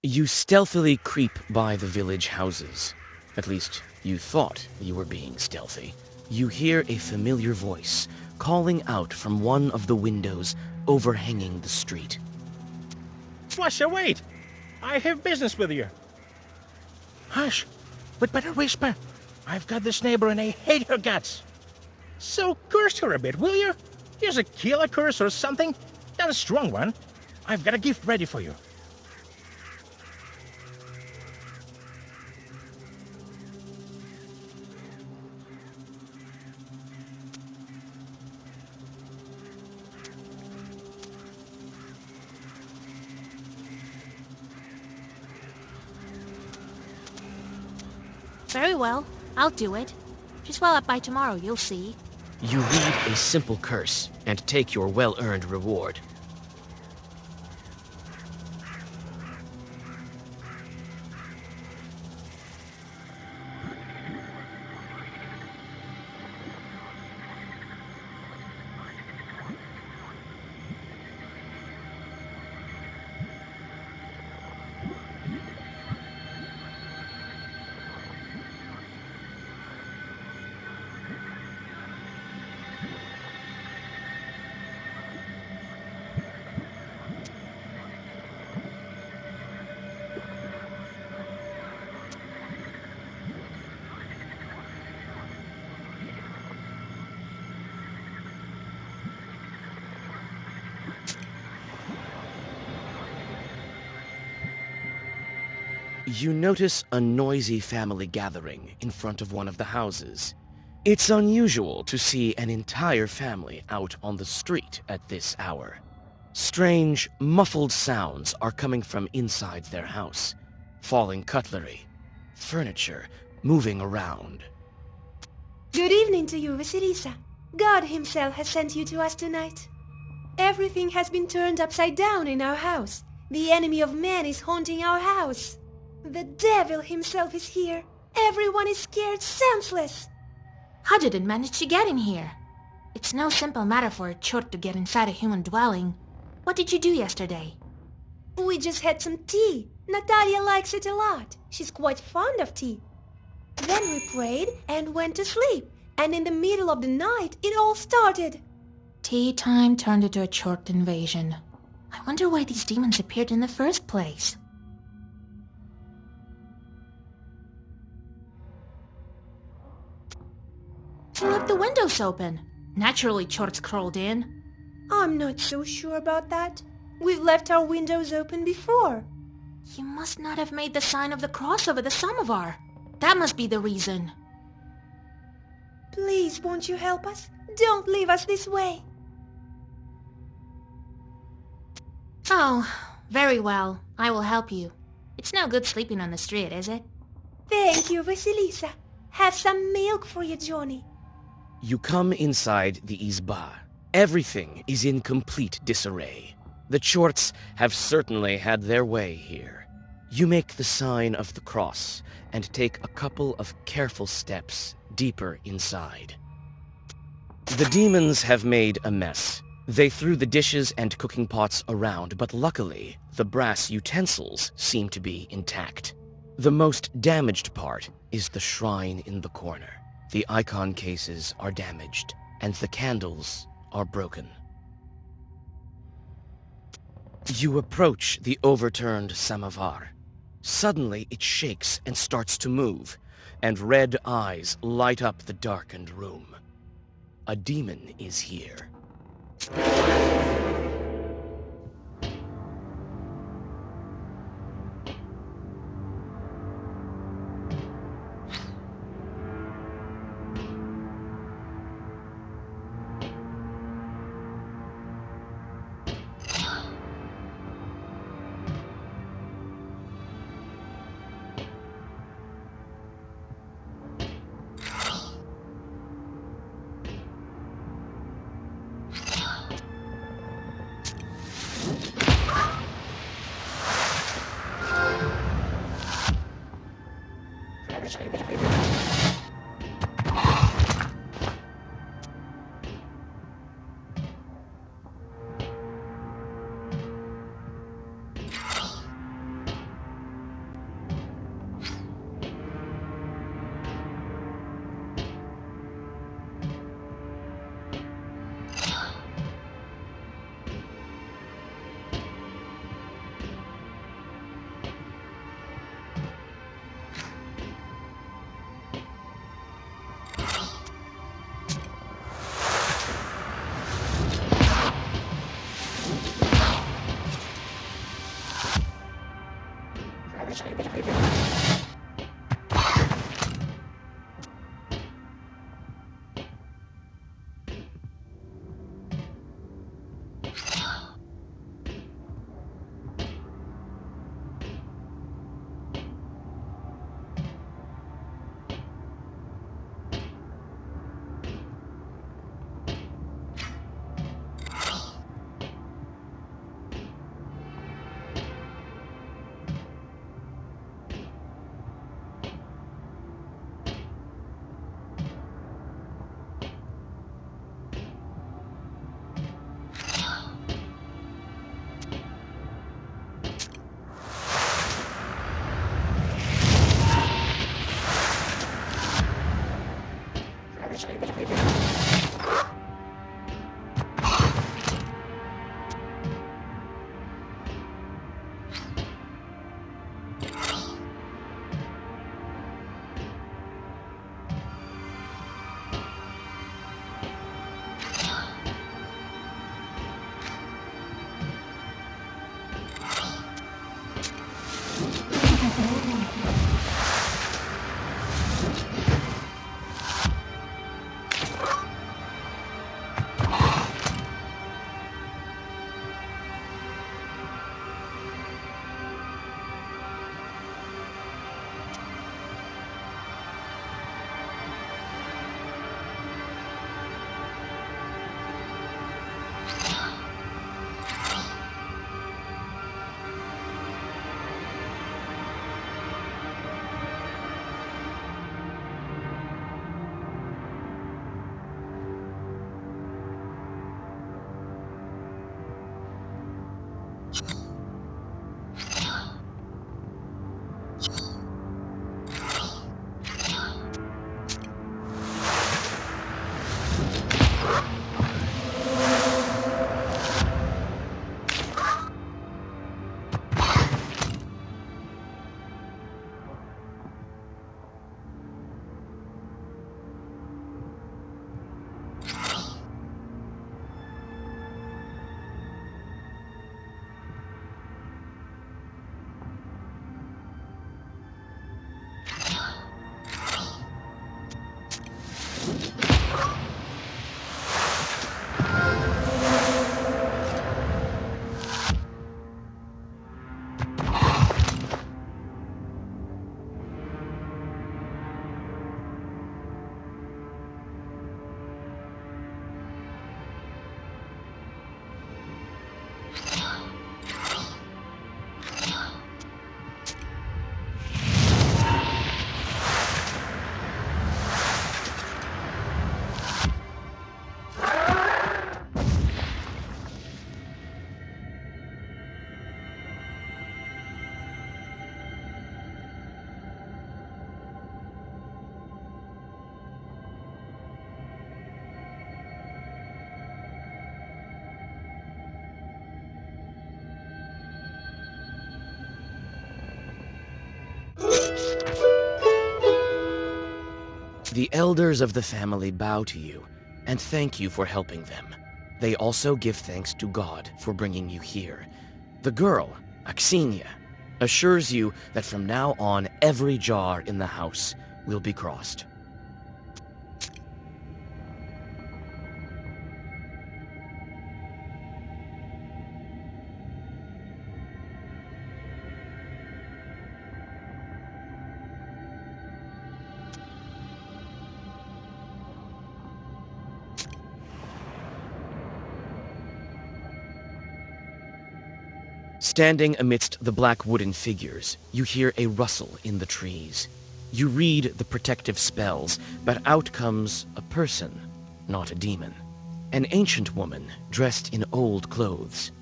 You stealthily creep by the village houses. At least, you thought you were being stealthy. You hear a familiar voice calling out from one of the windows overhanging the street. Flusha, wait! I have business with you. Hush! We'd better whisper. I've got this neighbor and I hate her guts. So curse her a bit, will you? Here's a killer curse or something. Not a strong one. I've got a gift ready for you. Very well. I'll do it. Just well up by tomorrow, you'll see. You read a simple curse and take your well-earned reward. You notice a noisy family gathering in front of one of the houses. It's unusual to see an entire family out on the street at this hour. Strange, muffled sounds are coming from inside their house. Falling cutlery, furniture moving around. Good evening to you, Vasilisa. God himself has sent you to us tonight. Everything has been turned upside down in our house. The enemy of man is haunting our house. The devil himself is here. Everyone is scared senseless. How did it manage to get in here? It's no simple matter for a chort to get inside a human dwelling. What did you do yesterday? We just had some tea. Natalia likes it a lot. She's quite fond of tea. Then we prayed and went to sleep. And in the middle of the night, it all started. Tea time turned into a chort invasion. I wonder why these demons appeared in the first place. Who left the windows open? Naturally, chorts crawled in. I'm not so sure about that. We've left our windows open before. You must not have made the sign of the cross over the samovar. That must be the reason. Please, won't you help us? Don't leave us this way. Oh, very well. I will help you. It's no good sleeping on the street, is it? Thank you, Vasilisa. Have some milk for you, Johnny. You come inside the izba. Everything is in complete disarray. The chorts have certainly had their way here. You make the sign of the cross and take a couple of careful steps deeper inside. The demons have made a mess. They threw the dishes and cooking pots around, but luckily, the brass utensils seem to be intact. The most damaged part is the shrine in the corner. The icon cases are damaged, and the candles are broken. You approach the overturned samovar. Suddenly, it shakes and starts to move, and red eyes light up the darkened room. A demon is here. The elders of the family bow to you and thank you for helping them. They also give thanks to God for bringing you here. The girl, Axinia, assures you that from now on every jar in the house will be crossed. Standing amidst the black wooden figures, you hear a rustle in the trees. You read the protective spells, but out comes a person, not a demon. An ancient woman dressed in old clothes.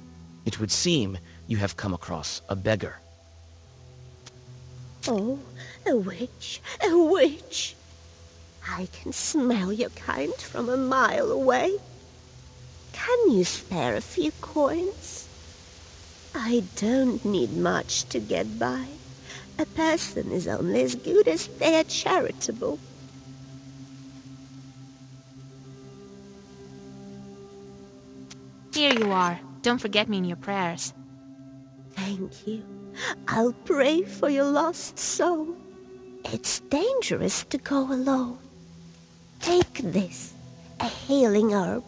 It would seem you have come across a beggar. Oh, a witch, a witch! I can smell your kind from a mile away. Can you spare a few coins? I don't need much to get by. A person is only as good as they are charitable. Here you are. Don't forget me in your prayers. Thank you. I'll pray for your lost soul. It's dangerous to go alone. Take this, a healing herb.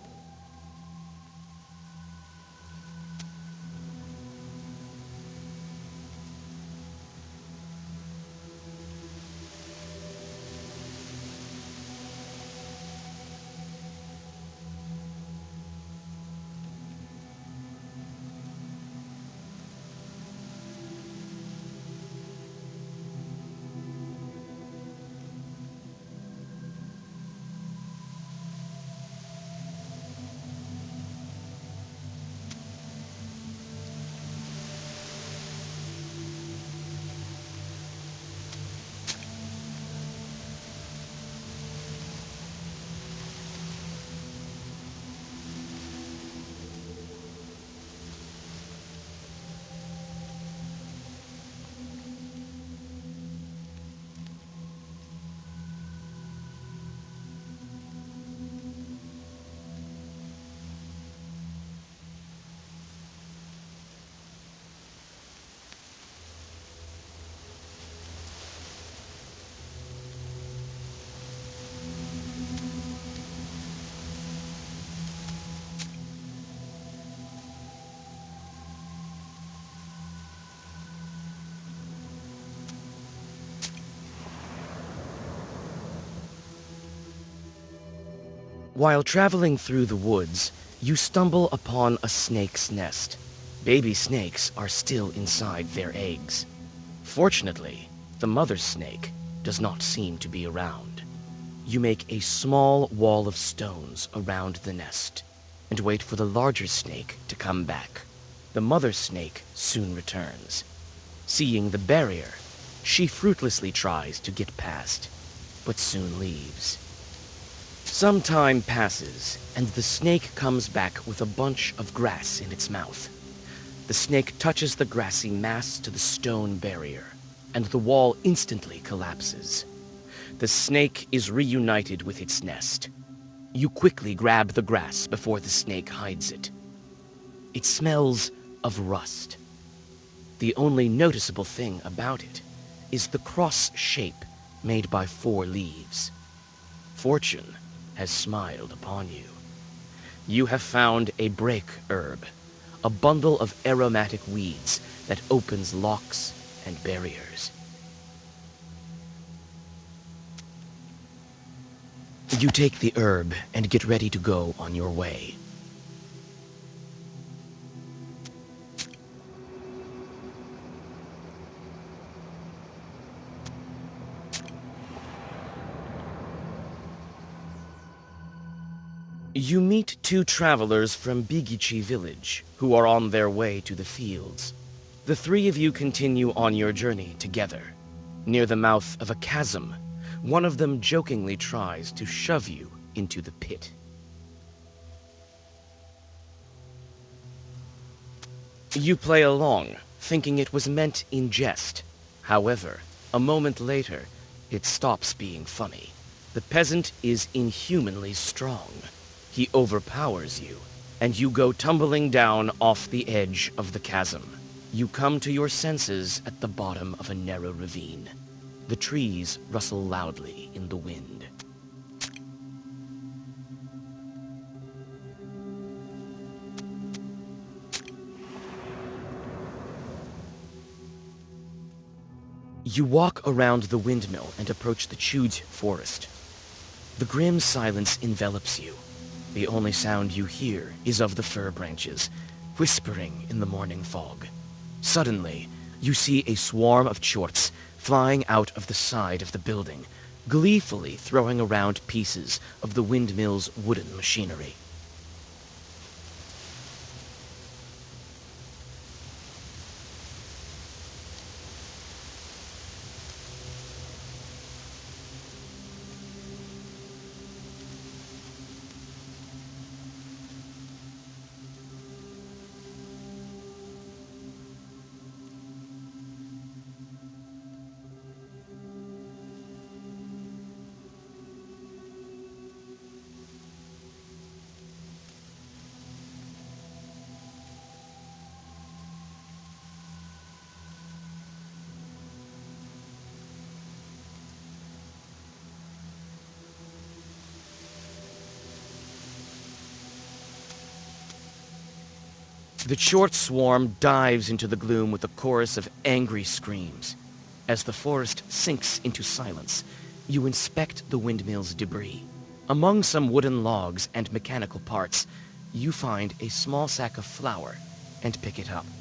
While traveling through the woods, you stumble upon a snake's nest. Baby snakes are still inside their eggs. Fortunately, the mother snake does not seem to be around. You make a small wall of stones around the nest and wait for the larger snake to come back. The mother snake soon returns. Seeing the barrier, she fruitlessly tries to get past, but soon leaves. Some time passes, and the snake comes back with a bunch of grass in its mouth. The snake touches the grassy mass to the stone barrier, and the wall instantly collapses. The snake is reunited with its nest. You quickly grab the grass before the snake hides it. It smells of rust. The only noticeable thing about it is the cross shape made by 4 leaves. Fortune has smiled upon you. You have found a break herb, a bundle of aromatic weeds that opens locks and barriers. You take the herb and get ready to go on your way. You meet 2 travelers from Bigichi village who are on their way to the fields. The 3 of you continue on your journey together. Near the mouth of a chasm, one of them jokingly tries to shove you into the pit. You play along, thinking it was meant in jest. However, a moment later, it stops being funny. The peasant is inhumanly strong. He overpowers you, and you go tumbling down off the edge of the chasm. You come to your senses at the bottom of a narrow ravine. The trees rustle loudly in the wind. You walk around the windmill and approach the Chuj forest. The grim silence envelops you. The only sound you hear is of the fir branches, whispering in the morning fog. Suddenly, you see a swarm of chorts flying out of the side of the building, gleefully throwing around pieces of the windmill's wooden machinery. The short swarm dives into the gloom with a chorus of angry screams. As the forest sinks into silence, you inspect the windmill's debris. Among some wooden logs and mechanical parts, you find a small sack of flour and pick it up.